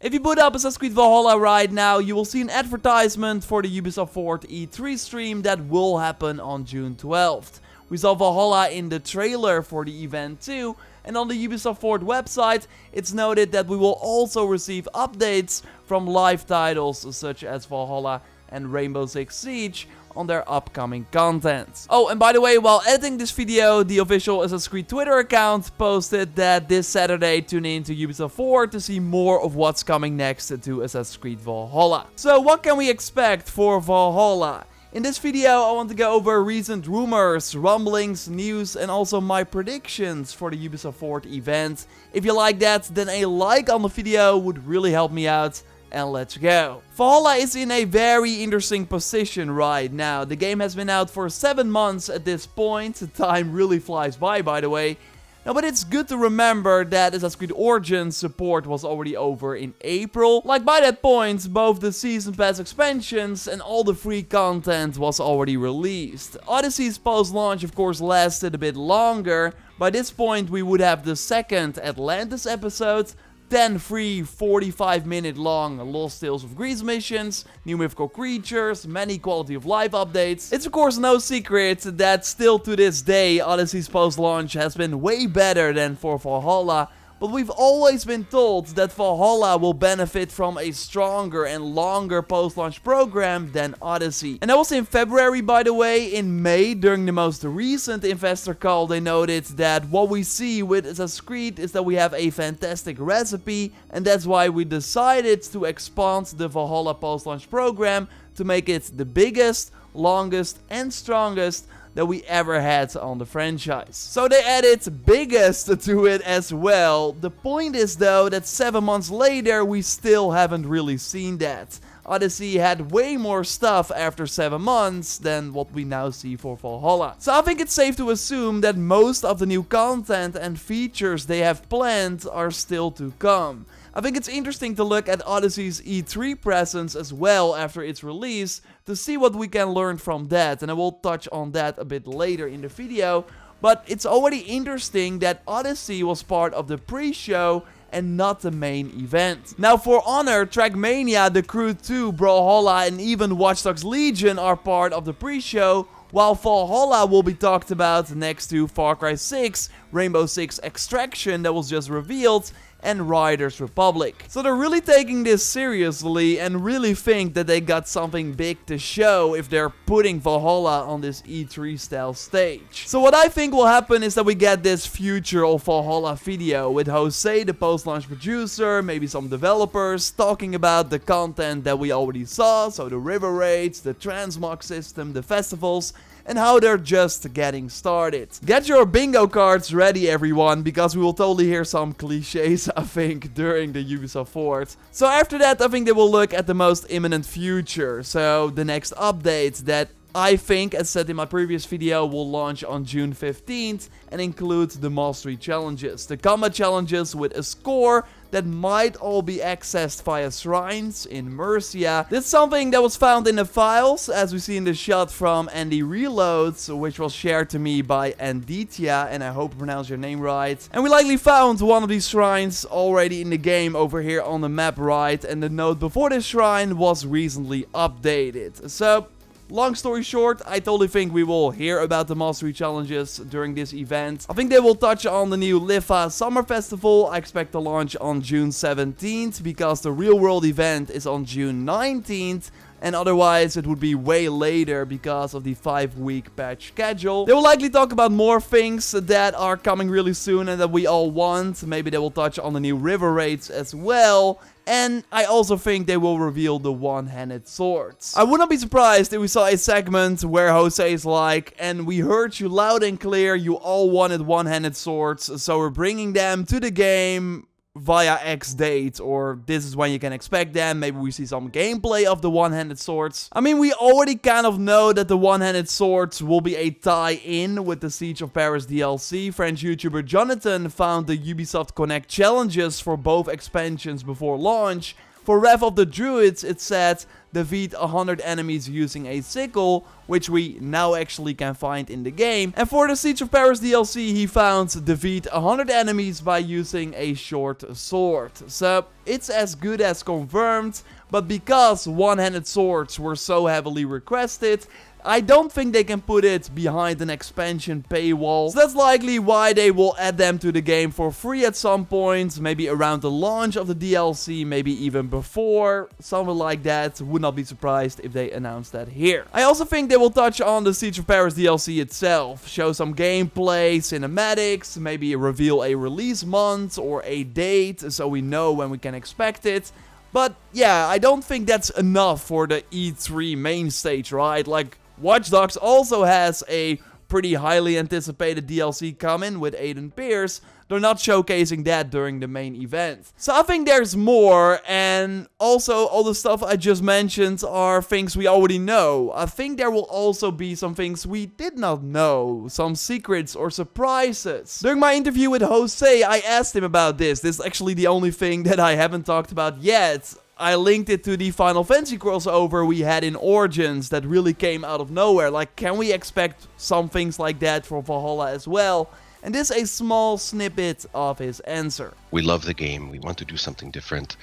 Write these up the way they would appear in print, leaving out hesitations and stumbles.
If you boot up Assassin's Creed Valhalla right now, you will see an advertisement for the Ubisoft Forward E3 stream that will happen on June 12th. We saw Valhalla in the trailer for the event too, and on the Ubisoft Forward website, it's noted that we will also receive updates from live titles such as Valhalla and Rainbow Six Siege on their upcoming content. Oh, and by the way, while editing this video, the official Assassin's Creed Twitter account posted that this Saturday tune in to Ubisoft Forward to see more of what's coming next to Assassin's Creed Valhalla. So what can we expect for Valhalla? In this video, I want to go over recent rumors, rumblings, news, and also my predictions for the Ubisoft Forward event. If you like that, then a like on the video would really help me out. And let's go. Valhalla is in a very interesting position right now. The game has been out for 7 months at this point. The time really flies by the way. Now, but it's good to remember that Assassin's Creed Origins support was already over in April. Like by that point, both the Season Pass expansions and all the free content was already released. Odyssey's post-launch of course lasted a bit longer. By this point we would have the second Atlantis episode, 10 free 45-minute long Lost Tales of Greece missions, new mythical creatures, many quality of life updates. It's of course no secret that still to this day Odyssey's post-launch has been way better than for Valhalla, but we've always been told that Valhalla will benefit from a stronger and longer post-launch program than Odyssey. And that was in February, by the way. In May, during the most recent investor call, they noted that what we see with Assassin's Creed is that we have a fantastic recipe, and that's why we decided to expand the Valhalla post-launch program to make it the biggest, longest, and strongest that we ever had on the franchise. So they added biggest to it as well. The point is though that 7 months later we still haven't really seen that. Odyssey had way more stuff after 7 months than what we now see for Valhalla. So I think it's safe to assume that most of the new content and features they have planned are still to come. I think it's interesting to look at Odyssey's E3 presence as well after its release to see what we can learn from that, and I will touch on that a bit later in the video. But it's already interesting that Odyssey was part of the pre-show and not the main event. Now for Honor, Trackmania, The Crew 2, Brawlhalla and even Watch Dogs Legion are part of the pre-show, while Valhalla will be talked about next to Far Cry 6, Rainbow Six Extraction that was just revealed, and Riders Republic. So they're really taking this seriously and really think that they got something big to show if they're putting Valhalla on this E3 style stage. So what I think will happen is that we get this future of Valhalla video with Jose, the post-launch producer, maybe some developers talking about the content that we already saw, so the river raids, the transmog system, the festivals, and how they're just getting started. Get your bingo cards ready everyone, because we will totally hear some cliches I think during the Ubisoft Forward. So after that I think they will look at the most imminent future, so the next update that I think, as said in my previous video, will launch on June 15th and include the Mastery Challenges. The combat challenges with a score that might all be accessed via shrines in Mercia. This is something that was found in the files, as we see in the shot from Andy Reloads, which was shared to me by Anditia, and I hope I pronounced your name right. And we likely found one of these shrines already in the game over here on the map right, and the note before this shrine was recently updated. So long story short, I totally think we will hear about the Mastery Challenges during this event. I think they will touch on the new Lifa Summer Festival. I expect to launch on June 17th because the real world event is on June 19th. And otherwise it would be way later because of the 5-week patch schedule. They will likely talk about more things that are coming really soon and that we all want. Maybe they will touch on the new river raids as well. And I also think they will reveal the one-handed swords. I would not be surprised if we saw a segment where Jose is like, and we heard you loud and clear, you all wanted one-handed swords, so we're bringing them to the game via X date, or this is when you can expect them. Maybe we see some gameplay of the one-handed swords. I mean, we already kind of know that the one-handed swords will be a tie-in with the Siege of Paris DLC. French YouTuber Jonathan found the Ubisoft Connect challenges for both expansions before launch. For Wrath of the Druids, it said defeat 100 enemies using a sickle, which we now actually can find in the game. And for the Siege of Paris DLC, he found defeat 100 enemies by using a short sword. So it's as good as confirmed, but because one-handed swords were so heavily requested, I don't think they can put it behind an expansion paywall. So that's likely why they will add them to the game for free at some point. Maybe around the launch of the DLC, maybe even before. Something like that. Would not be surprised if they announce that here. I also think they will touch on the Siege of Paris DLC itself. Show some gameplay, cinematics, maybe reveal a release month or a date so we know when we can expect it. But yeah, I don't think that's enough for the E3 main stage, right? Like, Watch Dogs also has a pretty highly anticipated DLC coming with Aiden Pierce. They're not showcasing that during the main event. So I think there's more, and also all the stuff I just mentioned are things we already know. I think there will also be some things we did not know, some secrets or surprises. During my interview with Jose, I asked him about this. This is actually the only thing that I haven't talked about yet. I linked it to the Final Fantasy crossover we had in Origins that really came out of nowhere. Like, can we expect some things like that for Valhalla as well? And this is a small snippet of his answer. We love the game. We want to do something different.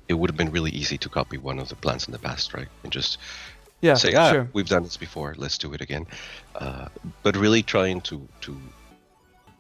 It would have been really easy to copy one of the plans in the past, right? And just say, sure, we've done this before. Let's do it again. But really trying to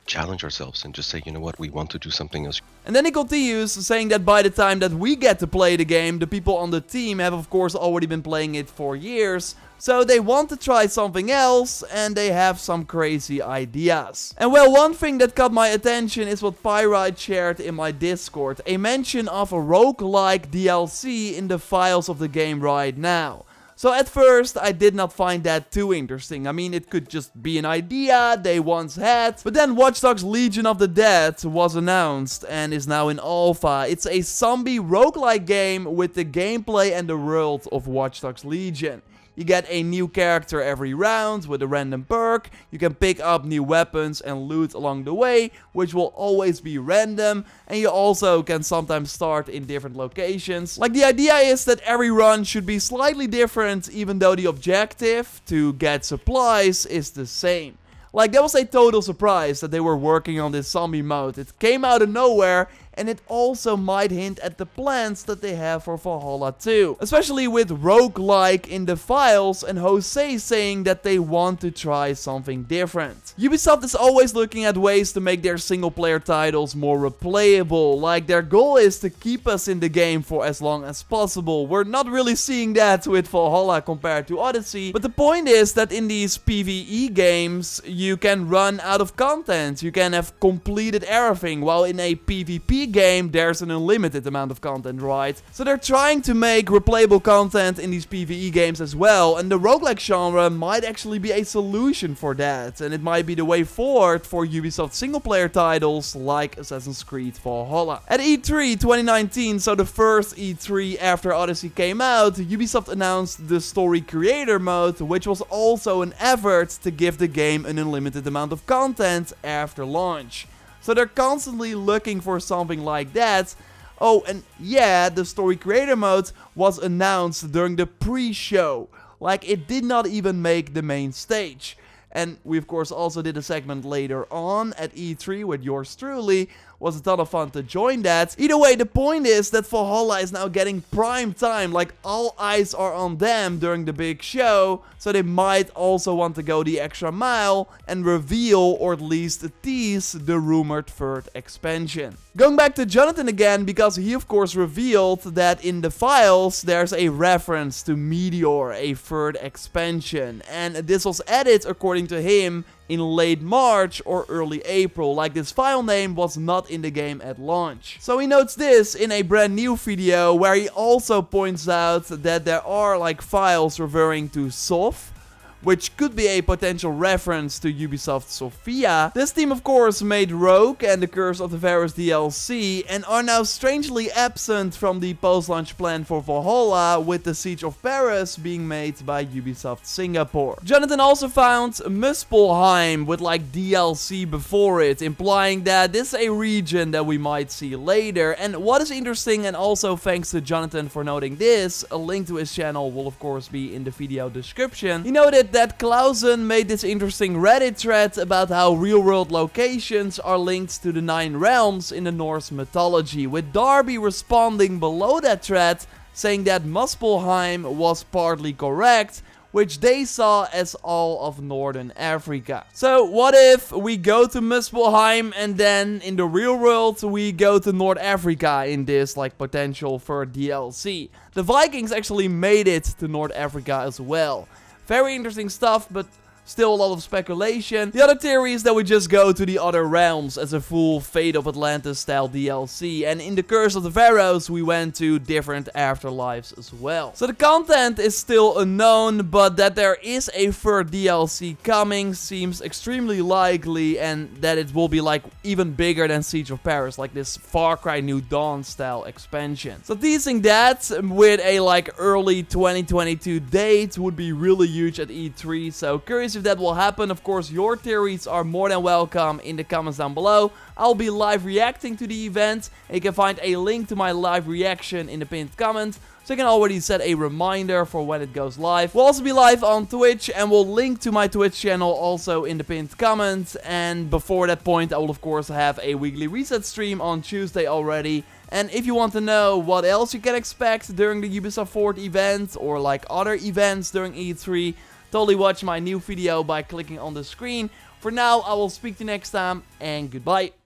challenge ourselves and just say, you know what, we want to do something else. And then he continues saying that by the time that we get to play the game, the people on the team have of course already been playing it for years. So they want to try something else and they have some crazy ideas. And well, one thing that caught my attention is what Pyrite shared in my Discord. A mention of a roguelike DLC in the files of the game right now. So at first, I did not find that too interesting. I mean, it could just be an idea they once had. But then Watch Dogs Legion of the Dead was announced and is now in alpha. It's a zombie roguelike game with the gameplay and the world of Watch Dogs Legion. You get a new character every round with a random perk. You can pick up new weapons and loot along the way, which will always be random. And you also can sometimes start in different locations. Like, the idea is that every run should be slightly different, even though the objective to get supplies is the same. Like, that was a total surprise that they were working on this zombie mode. It came out of nowhere, and it also might hint at the plans that they have for Valhalla 2. Especially with roguelike in the files and Jose saying that they want to try something different. Ubisoft is always looking at ways to make their single player titles more replayable. Like, their goal is to keep us in the game for as long as possible. We're not really seeing that with Valhalla compared to Odyssey. But the point is that in these PvE games, you can run out of content. You can have completed everything, while in a PvP game there's an unlimited amount of content, right? So they're trying to make replayable content in these PvE games as well, and the roguelike genre might actually be a solution for that, and it might be the way forward for Ubisoft single player titles like Assassin's Creed Valhalla. At E3 2019, so the first E3 after Odyssey came out, Ubisoft announced the story creator mode, which was also an effort to give the game an unlimited amount of content after launch. So they're constantly looking for something like that. Oh, and yeah, the story creator mode was announced during the pre-show. Like, it did not even make the main stage. And we of course also did a segment later on at E3 with yours truly. Was a ton of fun to join that. Either way, the point is that Valhalla is now getting prime time. Like, all eyes are on them during the big show. So they might also want to go the extra mile and reveal, or at least tease, the rumored third expansion. Going back to Jonathan again, because he of course revealed that in the files there's a reference to Meteor, a third expansion. And this was added, according to him, in late March or early April. Like, this file name was not in the game at launch. So he notes this in a brand new video where he also points out that there are like files referring to Sof, which could be a potential reference to Ubisoft Sofia. This team of course made Rogue and the Curse of the Varus DLC and are now strangely absent from the post-launch plan for Valhalla, with the Siege of Paris being made by Ubisoft Singapore. Jonathan also found Muspelheim with like DLC before it, implying that this is a region that we might see later. And what is interesting, and also thanks to Jonathan for noting this, a link to his channel will of course be in the video description. He noted that Clausen made this interesting Reddit thread about how real-world locations are linked to the 9 realms in the Norse mythology, with Darby responding below that thread saying that Muspelheim was partly correct, which they saw as all of Northern Africa. So what if we go to Muspelheim and then in the real world we go to North Africa in this like potential for DLC? The Vikings actually made it to North Africa as well. Very interesting stuff, but still a lot of speculation. The other theory is that we just go to the other realms as a full Fate of Atlantis style DLC. And in the Curse of the Pharaohs, we went to different afterlives as well. So the content is still unknown, but that there is a third DLC coming seems extremely likely, and that it will be like even bigger than Siege of Paris, like this Far Cry New Dawn style expansion. So teasing that with a like early 2022 date would be really huge at E3. So curious if that will happen. Of course, your theories are more than welcome in the comments down below. I'll be live reacting to the event. You can find a link to my live reaction in the pinned comment, so you can already set a reminder for when it goes live. We'll also be live on Twitch, and we'll link to my Twitch channel also in the pinned comment. And before that point, I will of course have a weekly reset stream on Tuesday already. And if you want to know what else you can expect during the Ubisoft Forward event or like other events during E3, totally watch my new video by clicking on the screen. For now, I will speak to you next time, and goodbye.